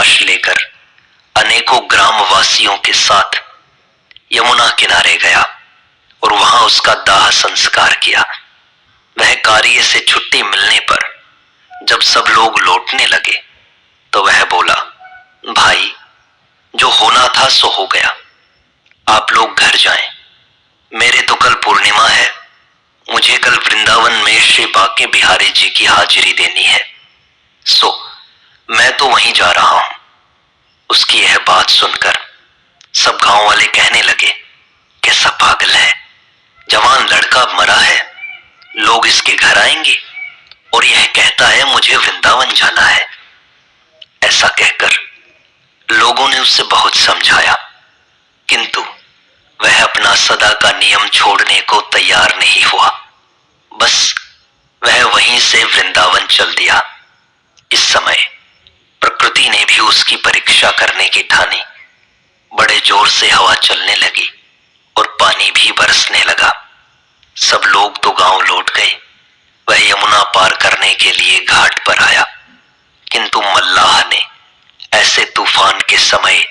लाश लेकर अनेकों ग्रामवासियों के साथ यमुना किनारे गया और वहां उसका दाह संस्कार किया। वह कार्य से छुट्टी मिलने पर जब सब लोग लौटने लगे तो वह बोला, भाई, जो होना था सो हो गया, आप लोग घर जाएं। मेरे तो कल पूर्णिमा है, मुझे कल वृंदावन में श्री बांके बिहारी जी की हाजिरी देनी है, सो मैं तो वहीं जा रहा हूं। उसकी यह बात सुनकर सब गांव वाले कहने लगे, कैसा पागल है, जवान लड़का मरा है, लोग इसके घर आएंगे और यह कहता है मुझे वृंदावन जाना है। ऐसा कहकर लोगों ने उसे बहुत समझाया, किंतु वह अपना सदा का नियम छोड़ने को तैयार नहीं हुआ। बस वह वहीं से वृंदावन चल दिया। इस समय प्रकृति ने भी उसकी परीक्षा करने की ठानी। बड़े जोर से हवा चलने लगी और पानी भी बरसने लगा। सब लोग तो गांव लौट गए। वह यमुना पार करने के लिए घाट पर आया, किंतु मल्लाह ने ऐसे तूफान के समय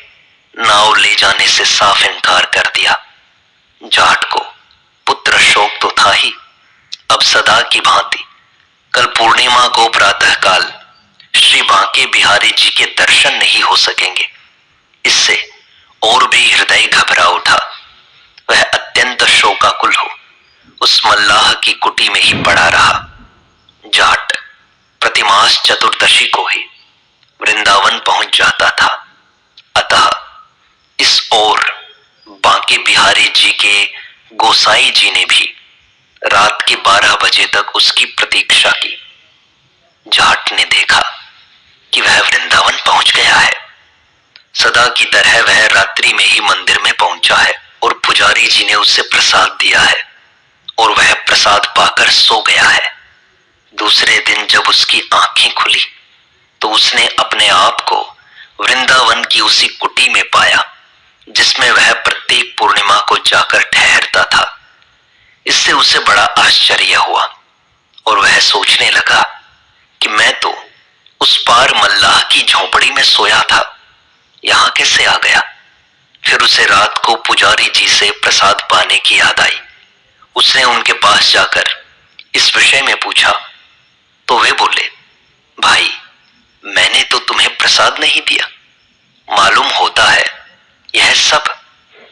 नाव ले जाने से साफ इनकार कर दिया। जाट को पुत्र शोक तो था ही, अब सदा की भांति कल पूर्णिमा को प्रातःकाल श्री बांके बिहारी जी के दर्शन नहीं हो सकेंगे। इससे और भी हृदय घबरा उठा। वह अत्यंत शोकाकुल हो उस मल्लाह की कुटी में ही पड़ा रहा। जाट प्रतिमास चतुर्दशी को ही वृंदावन पहुंच जाता था। अतः इस ओर बांके बिहारी जी के गोसाई जी ने भी रात के 12 बजे तक उसकी प्रतीक्षा की। जाट ने देखा कि वह वृंदावन पहुंच गया है। सदा की तरह वह रात्रि में ही मंदिर में पहुंचा है और पुजारी जी ने उसे प्रसाद दिया है और वह प्रसाद पाकर सो गया है। दूसरे दिन जब उसकी आंखें खुली तो उसने अपने आप को वृंदावन की उसी कुटी में पाया जिसमें वह प्रत्येक पूर्णिमा को जाकर ठहरता था। इससे उसे बड़ा आश्चर्य हुआ और वह सोचने लगा कि मैं तो उस पार मल्लाह की झोपड़ी में सोया था, यहां कैसे आ गया। फिर उसे रात को पुजारी जी से प्रसाद पाने की याद आई। उसने उनके पास जाकर इस विषय में पूछा तो वे बोले, भाई, मैंने तो तुम्हें प्रसाद नहीं दिया। मालूम होता है यह सब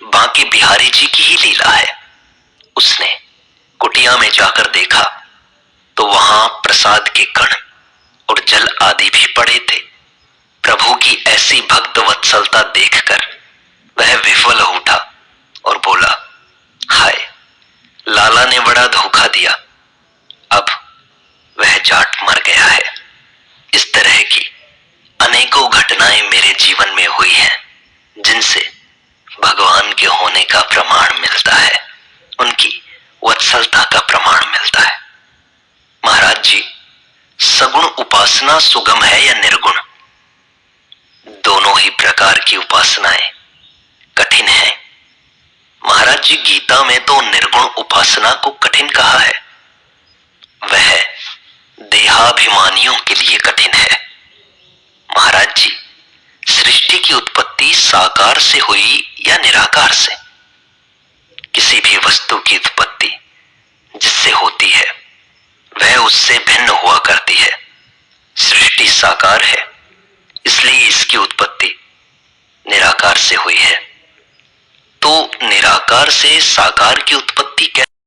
बांके बिहारी जी की ही लीला है। उसने कुटिया में जाकर देखा तो वहां प्रसाद के कण और जल आदि भी पड़े थे। प्रभु की ऐसी भक्त वत्सलता देखकर वह विफल हो उठा और बोला, हाय, लाला ने बड़ा धोखा दिया, अब वह जाट मर गया है। इस तरह की अनेकों घटनाएं मेरे जीवन में हुई हैं जिनसे भगवान के होने का प्रमाण मिलता है, उनकी वत्सलता का प्रमाण मिलता है। महाराज जी, सगुण उपासना सुगम है या निर्गुण? दोनों ही प्रकार की उपासनाएं कठिन है। महाराज जी, गीता में तो निर्गुण उपासना को कठिन कहा है। वह देहाभिमानियों के लिए कठिन है। महाराज जी, सृष्टि की उत्पत्ति साकार से हुई या निराकार से? किसी भी वस्तु की उत्पत्ति जिससे होती है वह उससे भिन्न हुआ करती है। सृष्टि साकार है, इसलिए इसकी उत्पत्ति निराकार से हुई है। तो निराकार से साकार की उत्पत्ति कैसे